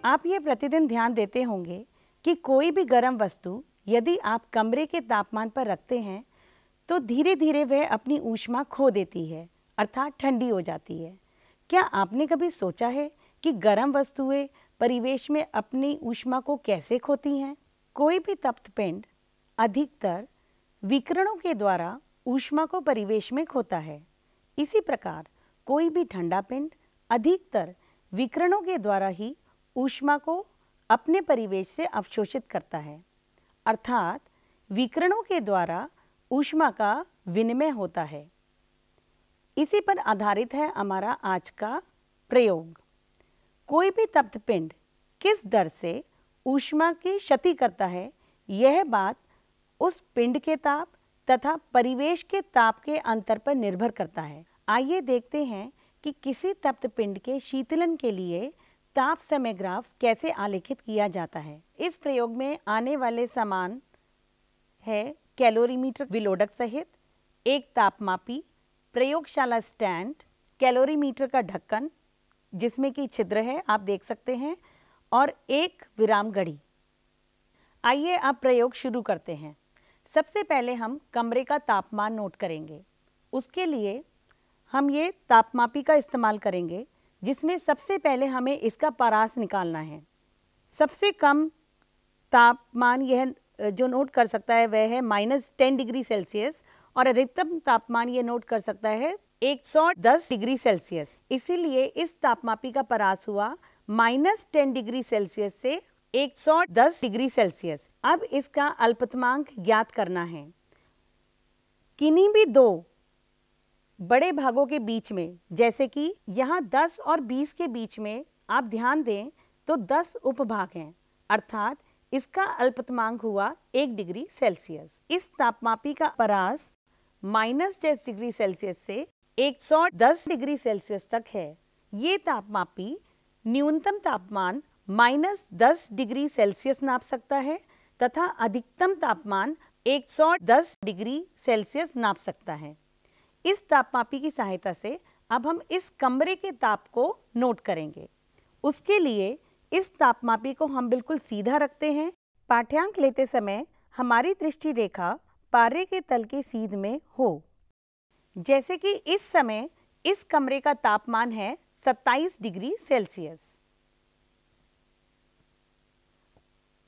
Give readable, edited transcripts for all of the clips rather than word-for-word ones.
आप ये प्रतिदिन ध्यान देते होंगे कि कोई भी गर्म वस्तु यदि आप कमरे के तापमान पर रखते हैं तो धीरे धीरे वह अपनी ऊष्मा खो देती है, अर्थात ठंडी हो जाती है। क्या आपने कभी सोचा है कि गर्म वस्तुएं परिवेश में अपनी ऊष्मा को कैसे खोती हैं? कोई भी तप्त पिंड अधिकतर विकिरणों के द्वारा ऊष्मा को परिवेश में खोता है। इसी प्रकार कोई भी ठंडा पिंड अधिकतर विकिरणों के द्वारा ही ऊष्मा को अपने परिवेश से अवशोषित करता है, अर्थात विकिरणों के द्वारा ऊष्मा का विनिमय होता है। इसी पर आधारित है हमारा आज का प्रयोग। कोई भी तप्त पिंड किस दर से ऊष्मा की क्षति करता है, यह बात उस पिंड के ताप तथा परिवेश के ताप के अंतर पर निर्भर करता है। आइए देखते हैं कि किसी तप्त पिंड के शीतलन के लिए ताप समय ग्राफ कैसे आलेखित किया जाता है। इस प्रयोग में आने वाले सामान है कैलोरीमीटर विलोडक सहित, एक तापमापी, प्रयोगशाला स्टैंड, कैलोरीमीटर का ढक्कन जिसमें कि छिद्र है, आप देख सकते हैं, और एक विराम घड़ी। आइए अब प्रयोग शुरू करते हैं। सबसे पहले हम कमरे का तापमान नोट करेंगे। उसके लिए हम ये तापमापी का इस्तेमाल करेंगे, जिसमें सबसे पहले हमें इसका परास निकालना है। सबसे कम तापमान यह जो नोट कर सकता है वह है -10 डिग्री सेल्सियस और अधिकतम तापमान ये नोट कर सकता है 110 डिग्री सेल्सियस। इसीलिए इस तापमापी का परास हुआ -10 डिग्री सेल्सियस से 110 डिग्री सेल्सियस। अब इसका अल्पतमांक ज्ञात करना है। किन्हीं भी दो बड़े भागों के बीच में, जैसे कि यहाँ 10 और 20 के बीच में आप ध्यान दें तो 10 उपभाग हैं, अर्थात इसका अल्पतमांक हुआ 1 डिग्री सेल्सियस। इस तापमापी का परास -10 डिग्री सेल्सियस से 110 डिग्री सेल्सियस तक है। ये तापमापी न्यूनतम तापमान -10 डिग्री सेल्सियस नाप सकता है तथा अधिकतम तापमान 110 डिग्री सेल्सियस नाप सकता है। इस तापमापी की सहायता से अब हम इस कमरे के ताप को नोट करेंगे। उसके लिए इस तापमापी को हम बिल्कुल सीधा रखते हैं। पाठ्यांक लेते समय हमारी दृष्टि रेखा पारे के तल के सीध में हो। जैसे कि इस समय इस कमरे का तापमान है 27 डिग्री सेल्सियस।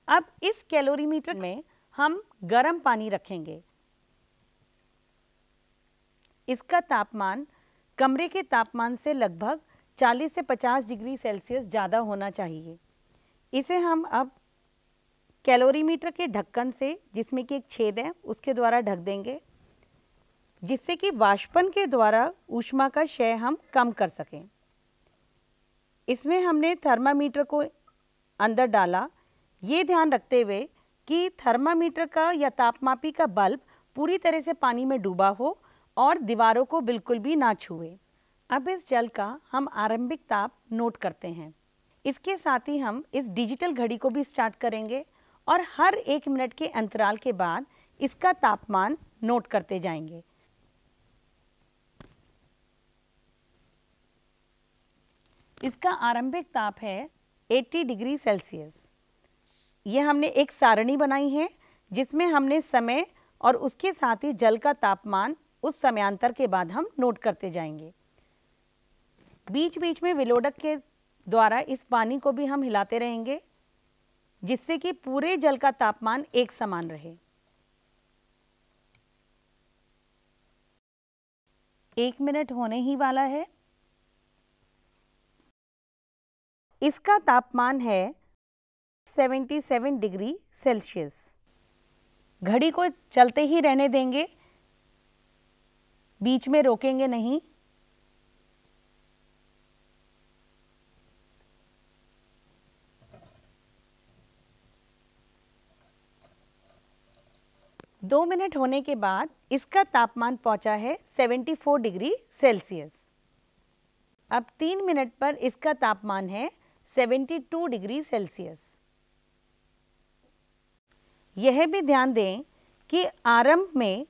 अब इस कैलोरीमीटर में हम गर्म पानी रखेंगे। इसका तापमान कमरे के तापमान से लगभग 40 से 50 डिग्री सेल्सियस ज़्यादा होना चाहिए। इसे हम अब कैलोरीमीटर के ढक्कन से, जिसमें कि एक छेद है, उसके द्वारा ढक देंगे, जिससे कि वाष्पन के द्वारा ऊष्मा का क्षय हम कम कर सकें। इसमें हमने थर्मामीटर को अंदर डाला, ये ध्यान रखते हुए कि थर्मामीटर का या तापमापी का बल्ब पूरी तरह से पानी में डूबा हो और दीवारों को बिल्कुल भी ना छुए। अब इस जल का हम आरंभिक ताप नोट करते हैं। इसके साथ ही हम इस डिजिटल घड़ी को भी स्टार्ट करेंगे और हर 1 मिनट के अंतराल के बाद इसका तापमान नोट करते जाएंगे। इसका आरंभिक ताप है 80 डिग्री सेल्सियस। ये हमने एक सारणी बनाई है जिसमें हमने समय और उसके साथ ही जल का तापमान उस समयांतर के बाद हम नोट करते जाएंगे। बीच बीच में विलोडक के द्वारा इस पानी को भी हम हिलाते रहेंगे, जिससे कि पूरे जल का तापमान एक समान रहे। 1 मिनट होने ही वाला है। इसका तापमान है 77 डिग्री सेल्सियस। घड़ी को चलते ही रहने देंगे, बीच में रोकेंगे नहीं। दो मिनट होने के बाद इसका तापमान पहुंचा है 74 डिग्री सेल्सियस। अब 3 मिनट पर इसका तापमान है 72 डिग्री सेल्सियस। यह भी ध्यान दें कि आरंभ में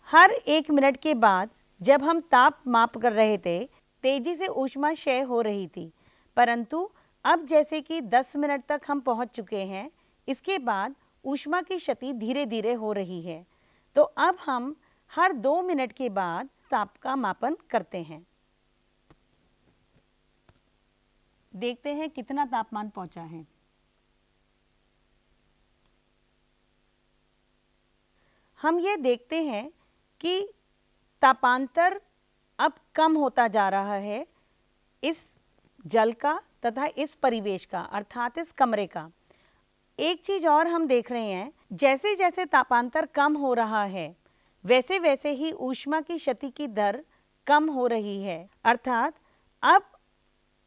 हर 1 मिनट के बाद जब हम ताप माप कर रहे थे, तेजी से ऊष्मा क्षय हो रही थी, परंतु अब जैसे कि 10 मिनट तक हम पहुंच चुके हैं, इसके बाद ऊष्मा की क्षति धीरे धीरे हो रही है। तो अब हम हर 2 मिनट के बाद ताप का मापन करते हैं। देखते हैं कितना तापमान पहुंचा है। हम ये देखते हैं कि तापांतर अब कम होता जा रहा है इस जल का तथा इस परिवेश का, अर्थात इस कमरे का। एक चीज़ और हम देख रहे हैं, जैसे जैसे तापांतर कम हो रहा है वैसे वैसे ही ऊष्मा की क्षति की दर कम हो रही है। अर्थात अब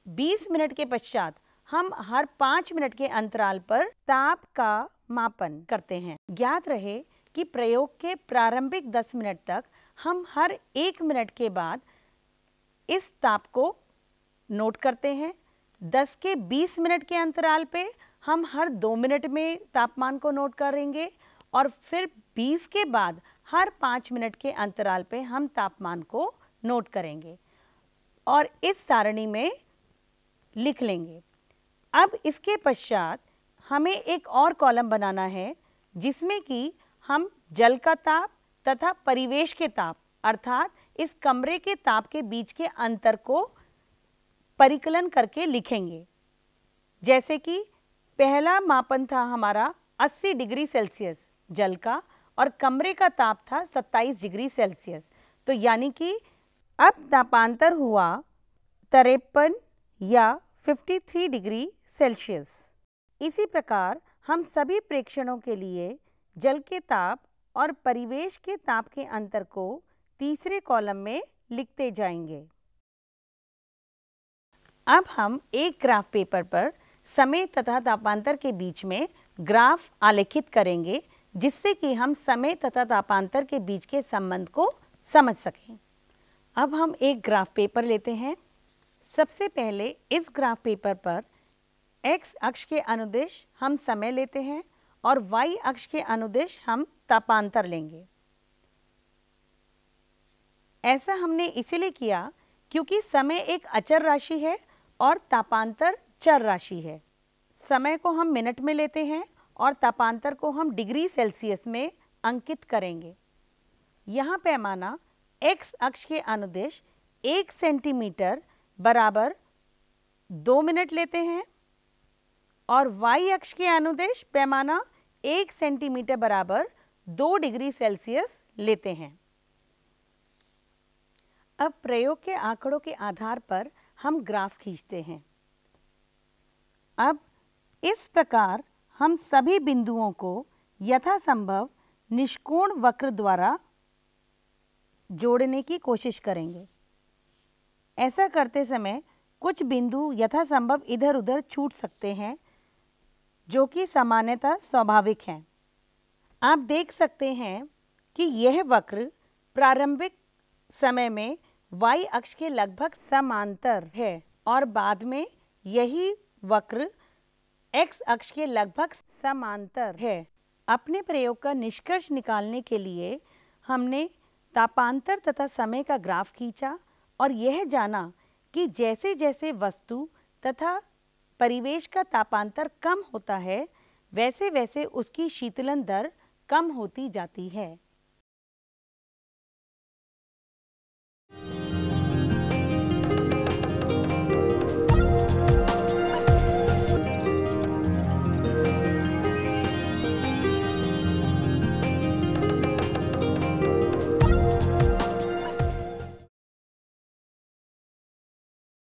20 मिनट के पश्चात हम हर 5 मिनट के अंतराल पर ताप का मापन करते हैं। ज्ञात रहे कि प्रयोग के प्रारंभिक 10 मिनट तक हम हर 1 मिनट के बाद इस ताप को नोट करते हैं। 10 के 20 मिनट के अंतराल पे हम हर 2 मिनट में तापमान को नोट करेंगे और फिर 20 के बाद हर 5 मिनट के अंतराल पे हम तापमान को नोट करेंगे और इस सारणी में लिख लेंगे। अब इसके पश्चात हमें एक और कॉलम बनाना है जिसमें कि हम जल का ताप तथा परिवेश के ताप, अर्थात इस कमरे के ताप के बीच के अंतर को परिकलन करके लिखेंगे। जैसे कि पहला मापन था हमारा 80 डिग्री सेल्सियस जल का और कमरे का ताप था 27 डिग्री सेल्सियस। तो यानी कि अब तापांतर हुआ 53 या 53 डिग्री सेल्सियस। इसी प्रकार हम सभी प्रेक्षणों के लिए जल के ताप और परिवेश के ताप के अंतर को तीसरे कॉलम में लिखते जाएंगे। अब हम एक ग्राफ पेपर पर समय तथा तापांतर के बीच में ग्राफ आलेखित करेंगे जिससे कि हम समय तथा तापांतर के बीच के संबंध को समझ सकें। अब हम एक ग्राफ पेपर लेते हैं। सबसे पहले इस ग्राफ पेपर पर x अक्ष के अनुदिश हम समय लेते हैं और y अक्ष के अनुदिश हम तापांतर लेंगे। ऐसा हमने इसीलिए किया क्योंकि समय एक अचर राशि है और तापांतर चर राशि है। समय को हम मिनट में लेते हैं और तापांतर को हम डिग्री सेल्सियस में अंकित करेंगे। यहाँ पैमाना x अक्ष के अनुदिश 1 सेंटीमीटर बराबर 2 मिनट लेते हैं और y अक्ष के अनुदिश पैमाना 1 सेंटीमीटर बराबर 2 डिग्री सेल्सियस लेते हैं। अब प्रयोग के आंकड़ों के आधार पर हम ग्राफ खींचते हैं। अब इस प्रकार हम सभी बिंदुओं को यथासंभव निष्कोण वक्र द्वारा जोड़ने की कोशिश करेंगे। ऐसा करते समय कुछ बिंदु यथासंभव इधर उधर छूट सकते हैं जो कि सामान्यतः स्वाभाविक हैं। आप देख सकते हैं कि यह वक्र प्रारंभिक समय में y अक्ष के लगभग समांतर है और बाद में यही वक्र x अक्ष के लगभग समांतर है। अपने प्रयोग का निष्कर्ष निकालने के लिए हमने तापांतर तथा समय का ग्राफ खींचा और यह जाना कि जैसे जैसे वस्तु तथा परिवेश का तापांतर कम होता है वैसे वैसे उसकी शीतलन दर कम होती जाती है।